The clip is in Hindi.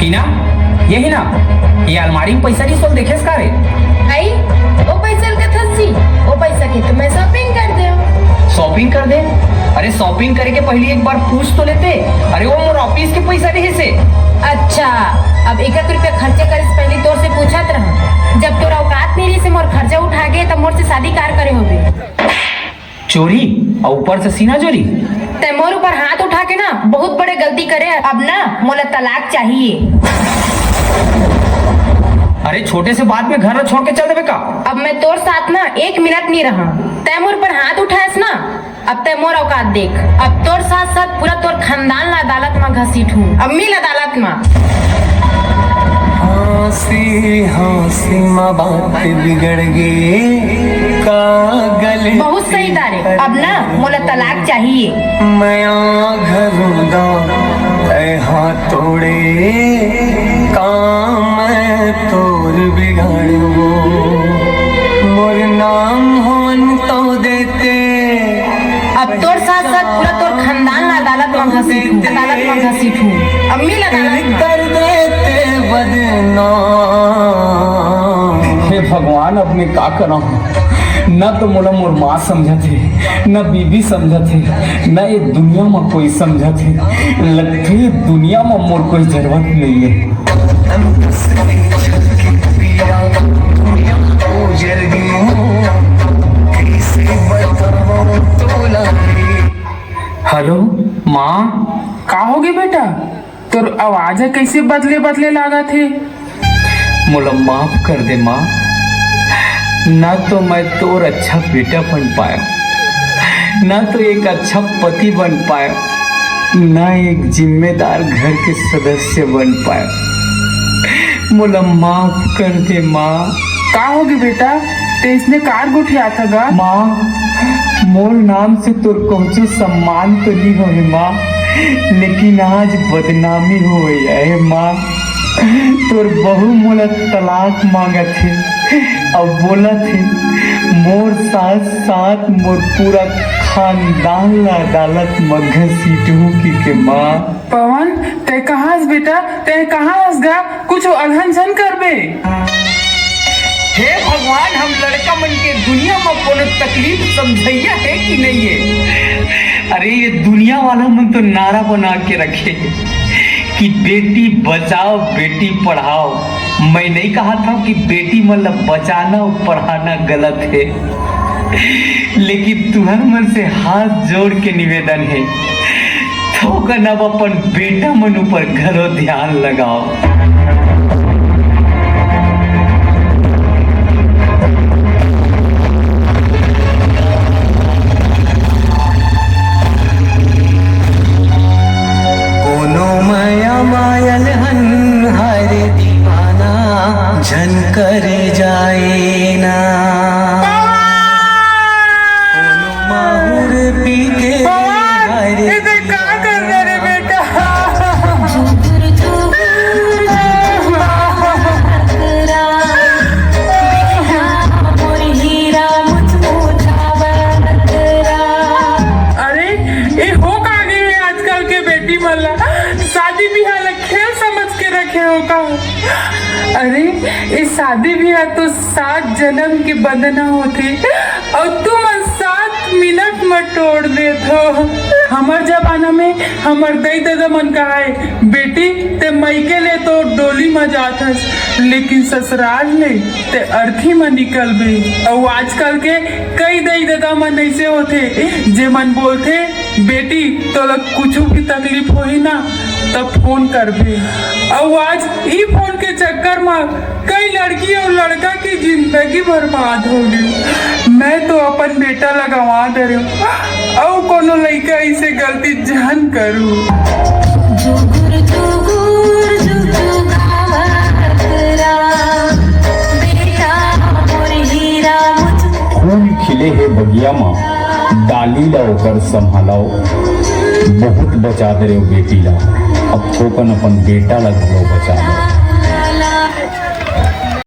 हिना, ये हिना, ये अलमारी में पैसा नहीं सोल देखेस का रे? आई वो पैसा का थसी वो पैसा के तो मैं शॉपिंग कर दे। शॉपिंग कर दे? अरे शॉपिंग करे के पहले एक बार पूछ तो लेते। अरे वो मोर ऑफिस के पैसा रहे से। अच्छा, अब 1 रुपया खर्चा करे से पहले तोर से पूछत रहा। जब तोरा औकात नहीं रही से मोर खर्चा उठा गए तब मोर से शादी कार करे होबे। चोरी और ऊपर से सीना चोरी। ते मोर ऊपर हाथ उठा के ना बहुत बड़े गलती करे। अब ना मोला तलाक चाहिए। अरे छोटे से बात में घर छोड़ के चल देवे का? अब मैं तोर साथ ना 1 मिनट नहीं रहा। तै मोर पर हाथ उठाएस ना, अब तै मोर औकात देख। अब तोर साथ साथ पूरा तोर खानदान ला अदालत में घसीटूं। अब मिल अदालत में। हंसी हंसी माँ बात बिगड़ गई कागल। बहुत सही तारे। अब ना मोला तलाक चाहिए। मैं घरूंगा हाथ तोड़े काम तोर बिगाड़ो मोर नाम होन तो देते। अब तोर साथ साथ पूरा तोर खानदान ला अदालत में घसीटूं। अब मिल अदालत में। कर देते बदनाम। हे भगवान, अब मैं का करूं? न तो मोला मोर माँ समझा थे, न बीबी समझा थे, न ये दुनिया में कोई समझा थे। लगते है दुनिया में मोर कोई जरूरत नहीं है। हेलो माँ, का हो गए बेटा? तोर आवाज कैसे बदले बदले लागा थे? मोला माफ कर दे माँ। ना तो मैं तोर अच्छा बेटा बन पाया, ना तो एक अच्छा पति बन पाया, ना एक जिम्मेदार घर के सदस्य बन पाया। मोला माफ कर दे माँ। का हो गए बेटा? ते इसने कार गुठिया था गा? माँ, मोर नाम से तोर कुछ सम्मान तो नहीं होए माँ, लेकिन आज बदनामी हो गई है माँ। तोर बहू मोला तलाक मांगा थे, अब बोला थे मोर साथ साथ मोर पूरा खानदान ला अदालत में घसीटू की माँ। पवन, ते कहाँ हस बेटा? ते कहाँ हस गा? कुछ अलहन झन कर बे। हे भगवान, हम लड़का मन के दुनिया में कोनो तकलीफ समझैया है कि नहीं है? अरे ये दुनिया वाला मन तो नारा बना के रखे कि बेटी बचाओ बेटी पढ़ाओ। मैं नहीं कहा था कि बेटी मतलब बचाना और पढ़ाना गलत है, लेकिन तुम्हारे मन से हाथ जोड़ के निवेदन है, थोकन अब अपन बेटा मन ऊपर घरो ध्यान लगाओ। मायल हन जाए ना कोनो माहुर पी के हरे इसे का कर दे रे बेटा अरे ये हो का गई है आजकल के बेटी मल्ला शादी ब्याह ला खेल समझ के रखे हो का। अरे ये शादी ब्याह तो 7 जन्म के बंधना होते और तुम 7 मिनट में तोड़ देते हो। हमार जमाना में हमार दई दादा मन कहा है बेटी ते मायके ले तो डोली में जात हस लेकिन ससुराल ले ते अर्थी में निकल गई। और आजकल के कई दई दादा मन ऐसे होते जे मन बोलते बेटी तो लग कुछ की तकलीफ हो ही ना तब फोन कर भी। और आज ई फोन के चक्कर में कई लड़की और लड़का की जिंदगी बर्बाद हो गई। मैं तो अपन बेटा लगवा दे रही हूँ और कोनो लड़का ऐसे गलती जान करूँ। फूल खिले है बगिया माँ डाली ला ओकर संभालाओ बहुत बचा दे रहे हो बेटी ला अब थोकन अपन बेटा ला घलो बचा लो।